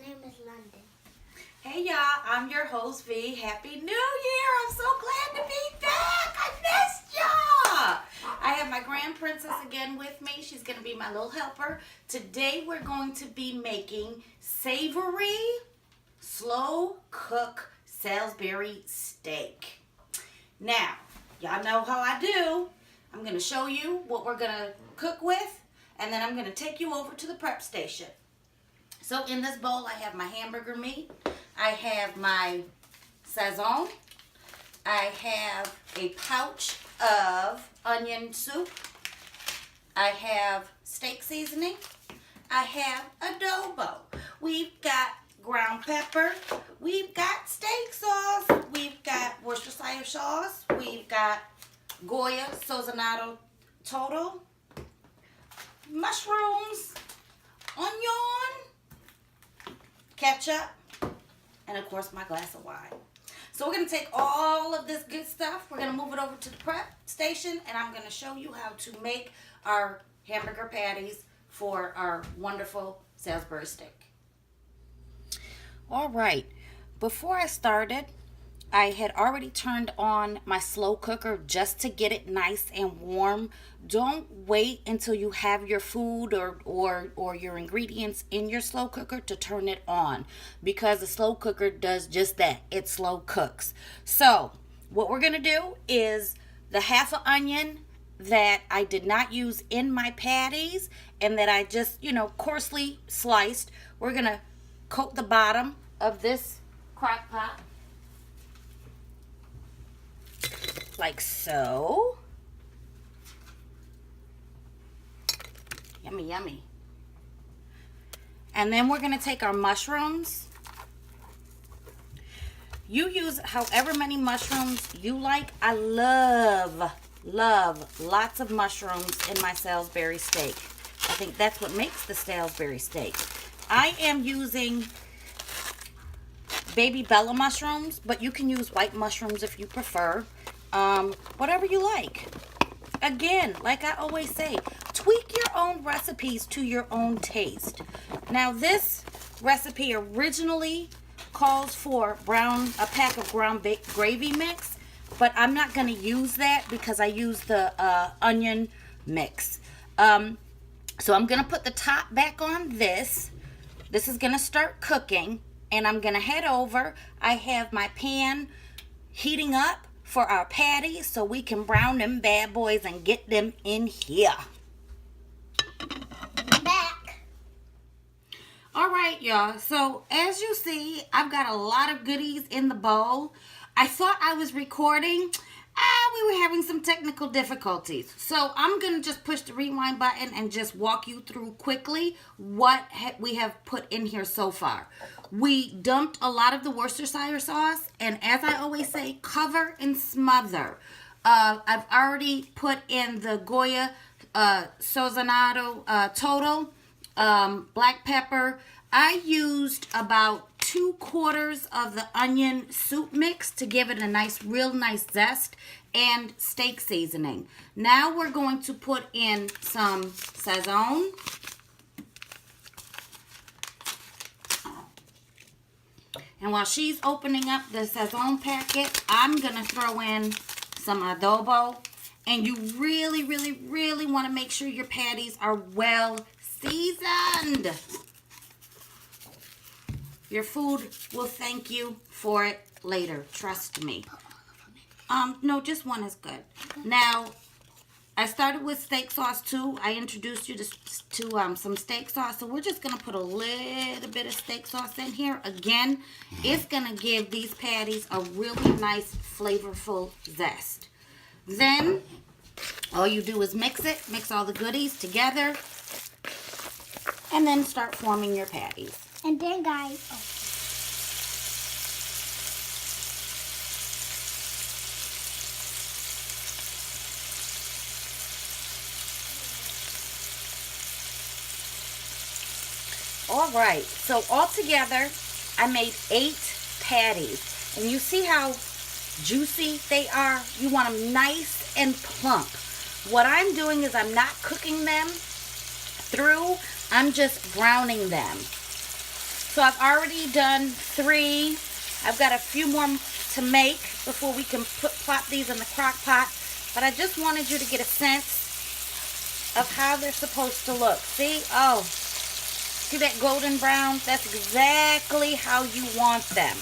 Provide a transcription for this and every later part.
name is London. Hey y'all, I'm your host V. Happy New Year! I'm so glad to be back. I missed y'all. I have my grand princess again with me. She's going to be my little helper. Today we're going to be making savory, slow cook Salisbury steak. Now, y'all know how I do. I'm going to show you what we're going to cook with, and then I'm going to take you over to the prep station. So in this bowl, I have my hamburger meat. I have my sazon. I have a pouch of onion soup. I have steak seasoning. I have adobo. We've got ground pepper. We've got steak sauce. We've got Worcestershire sauce. We've got Goya Sazonado Total. Mushrooms. Onion. Ketchup. And of course my glass of wine. So we're going to take all of this good stuff. We're going to move it over to the prep station, and I'm going to show you how to make our hamburger patties for our wonderful Salisbury steak. All right, before I started, I had already turned on my slow cooker just to get it nice and warm. Don't wait until you have your food or your ingredients in your slow cooker to turn it on, because the slow cooker does just that. It slow cooks. So what we're going to do is the half an onion that I did not use in my patties and that I just, coarsely sliced, we're going to coat the bottom of this crock pot like so. Yummy, yummy. And then we're going to take our mushrooms. You use however many mushrooms you like. I love lots of mushrooms in my Salisbury steak. I think that's what makes the Salisbury steak. I am using baby Bella mushrooms, but you can use white mushrooms if you prefer. Whatever you like. Again, like I always say, tweak your own recipes to your own taste. Now, this recipe originally calls for a pack of ground gravy mix, but I'm not going to use that because I use the onion mix. So I'm going to put the top back on this. This is going to start cooking, and I'm going to head over. I have my pan heating up for our patties so we can brown them bad boys and get them in here. Back. All right, y'all. So as you see, I've got a lot of goodies in the bowl. I thought I was recording. We were having some technical difficulties. So I'm going to just push the rewind button and just walk you through quickly what we have put in here so far. We dumped a lot of the Worcestershire sauce, and as I always say, cover and smother. I've already put in the Goya Sazonado Total, black pepper. I used about 2/4 of the onion soup mix to give it a real nice zest, and steak seasoning. Now we're going to put in some sazon. And while she's opening up the sazon packet, I'm going to throw in some adobo. And you really, really, really want to make sure your patties are well seasoned. Your food will thank you for it later. Trust me. No, just one is good. Now, I started with steak sauce too. I introduced you to some steak sauce. So we're just going to put a little bit of steak sauce in here. Again, it's going to give these patties a really nice, flavorful zest. Then, all you do is mix all the goodies together, and then start forming your patties. And then, guys, All right, so all together, I made 8 patties. And you see how juicy they are? You want them nice and plump. What I'm doing is I'm not cooking them through. I'm just browning them. So I've already done 3. I've got a few more to make before we can plop these in the crock pot. But I just wanted you to get a sense of how they're supposed to look. See? Oh, see that golden brown? That's exactly how you want them.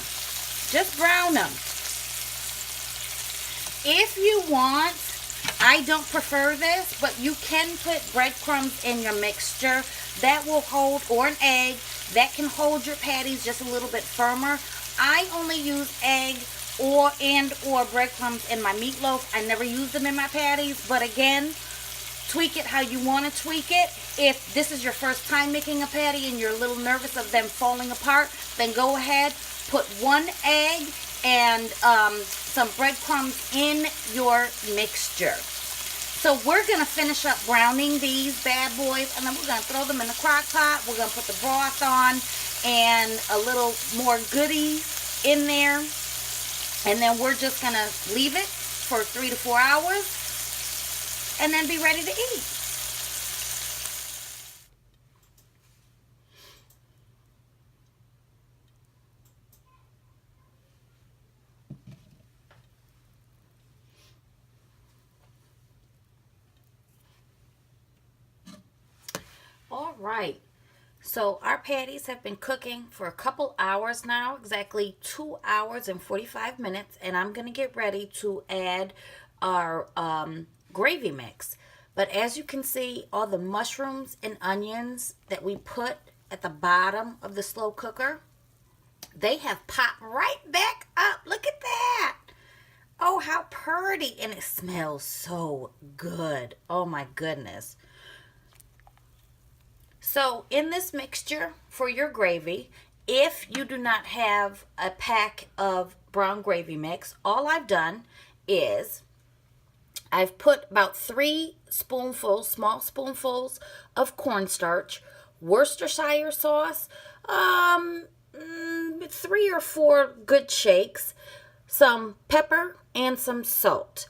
Just brown them. If you want, I don't prefer this, but you can put breadcrumbs in your mixture. That will hold, or an egg, that can hold your patties just a little bit firmer. I only use egg or breadcrumbs in my meatloaf. I never use them in my patties, but again, tweak it how you want to tweak it. If this is your first time making a patty and you're a little nervous of them falling apart, then go ahead, put 1 egg and some breadcrumbs in your mixture. So we're going to finish up browning these bad boys, and then we're going to throw them in the crock pot. We're going to put the broth on and a little more goodies in there. And then we're just going to leave it for 3 to 4 hours and then be ready to eat. All right, so our patties have been cooking for a couple hours now, exactly 2 hours and 45 minutes, and I'm going to get ready to add our gravy mix. But as you can see, all the mushrooms and onions that we put at the bottom of the slow cooker, they have popped right back up. Look at that. Oh, how pretty, and it smells so good. Oh my goodness. So in this mixture for your gravy, if you do not have a pack of brown gravy mix, all I've done is I've put about 3 spoonfuls, small spoonfuls of cornstarch, Worcestershire sauce, 3 or 4 good shakes, some pepper, and some salt.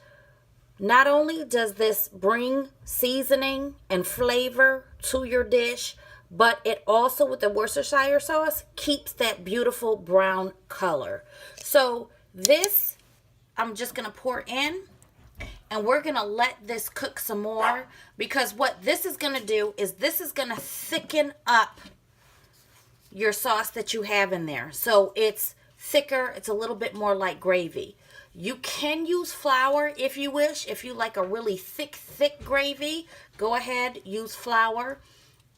Not only does this bring seasoning and flavor to your dish, but it also, with the Worcestershire sauce, keeps that beautiful brown color. So this, I'm just going to pour in, and we're going to let this cook some more, because what this is going to do is this is going to thicken up your sauce that you have in there. So it's thicker, it's a little bit more like gravy. You can use flour if you wish. If you like a really thick gravy, go ahead, use flour.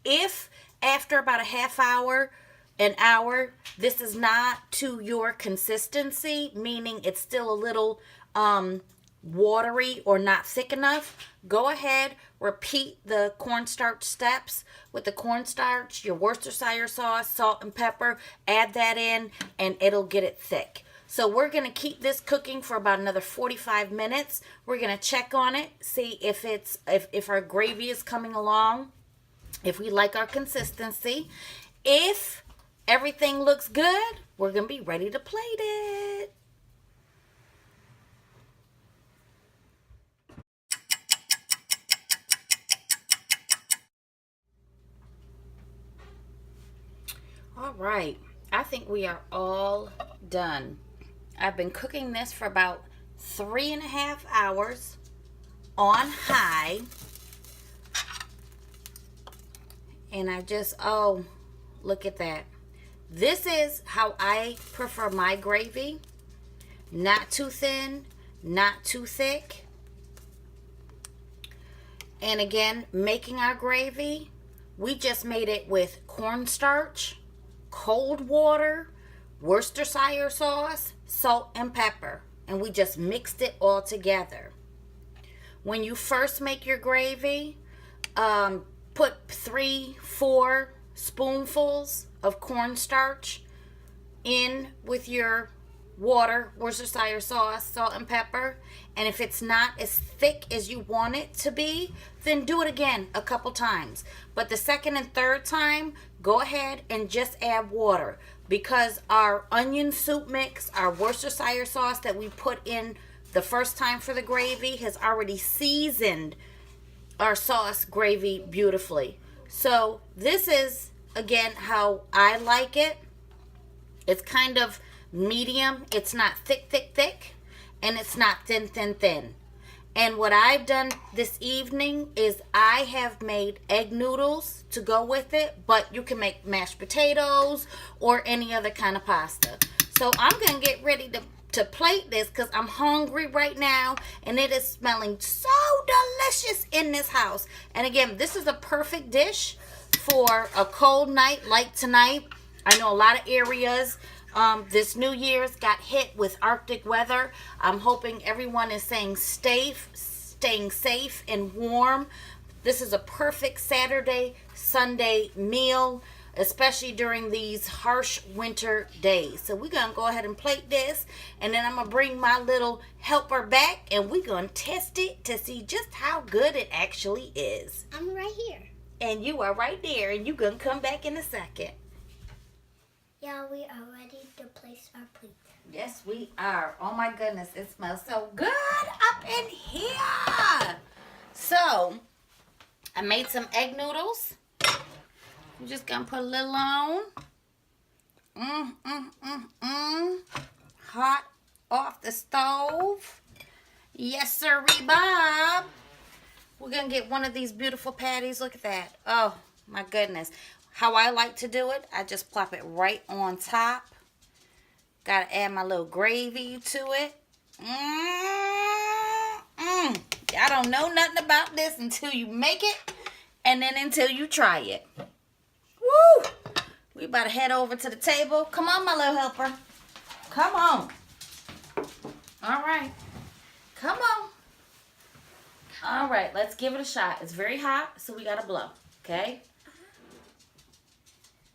If after about a half hour, an hour, this is not to your consistency, meaning it's still a little watery or not thick enough, go ahead, repeat the cornstarch steps with the cornstarch, your Worcestershire sauce, salt and pepper, add that in, and it'll get it thick. So we're going to keep this cooking for about another 45 minutes. We're going to check on it, see if our gravy is coming along, if we like our consistency. If everything looks good, we're going to be ready to plate it. All right, I think we are all done. I've been cooking this for about 3.5 hours on high. And I just, oh, look at that. This is how I prefer my gravy. Not too thin, not too thick. And again, making our gravy, we just made it with cornstarch, cold water, Worcestershire sauce, salt, and pepper. And we just mixed it all together. When you first make your gravy, put 3-4 spoonfuls of cornstarch in with your water, Worcestershire sauce, salt, and pepper. And if it's not as thick as you want it to be, then do it again a couple times. But the second and third time, go ahead and just add water, because our onion soup mix, our Worcestershire sauce that we put in the first time for the gravy has already seasoned our sauce gravy beautifully. So this is, again, how I like it. It's kind of medium. It's not thick, thick, thick. And it's not thin, thin, thin. And what I've done this evening is I have made egg noodles to go with it. But you can make mashed potatoes or any other kind of pasta. So I'm going to get ready to plate this because I'm hungry right now. And it is smelling so delicious in this house. And again, this is a perfect dish for a cold night like tonight. I know a lot of areas this New Year's got hit with Arctic weather. I'm hoping everyone is staying safe and warm. This is a perfect Saturday, Sunday meal, especially during these harsh winter days. So we're going to go ahead and plate this, and then I'm going to bring my little helper back, and we're going to test it to see just how good it actually is. I'm right here. And you are right there, and you're going to come back in a second. Yeah, we are ready to place our plate. Yes, we are. Oh my goodness, it smells so good up in here. So, I made some egg noodles. I'm just going to put a little on. Hot off the stove. Yes, sir, Bob. We're going to get one of these beautiful patties. Look at that. Oh, my goodness. How I like to do it, I just plop it right on top. Got to add my little gravy to it. Y'all don't know nothing about this until you make it and then until you try it. Woo! We about to head over to the table. Come on, my little helper. Come on. All right. Come on. All right, let's give it a shot. It's very hot, so we got to blow. Okay?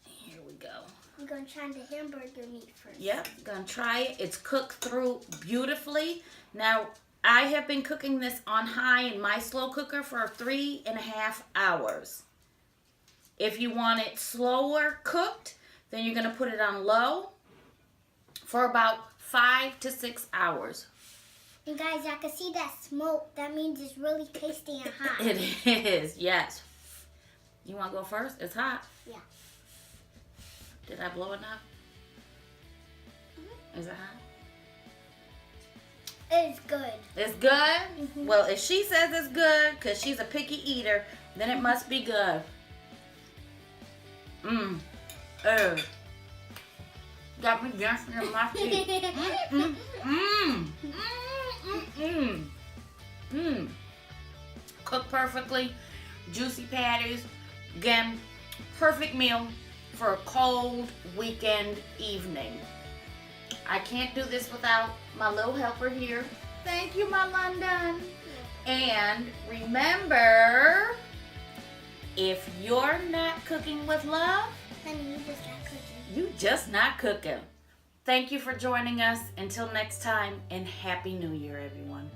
Here we go. I'm going to try the hamburger meat first. Yep, gonna try it. It's cooked through beautifully. Now, I have been cooking this on high in my slow cooker for 3.5 hours. If you want it slower cooked, then you're gonna put it on low for about 5 to 6 hours. And guys, I can see that smoke. That means it's really tasty and hot. It is, yes. You wanna go first? It's hot. Yeah. Did I blow enough? Is it hot? It's good. It's good? Well, if she says it's good, because she's a picky eater, then it must be good. Got me dancing in my feet. Cooked perfectly. Juicy patties. Again, perfect meal for a cold weekend evening. I can't do this without my little helper here. Thank you, my London. And remember, if you're not cooking with love, Honey, you just not cooking. you just not cooking. Thank you for joining us. Until next time, and Happy New Year, everyone.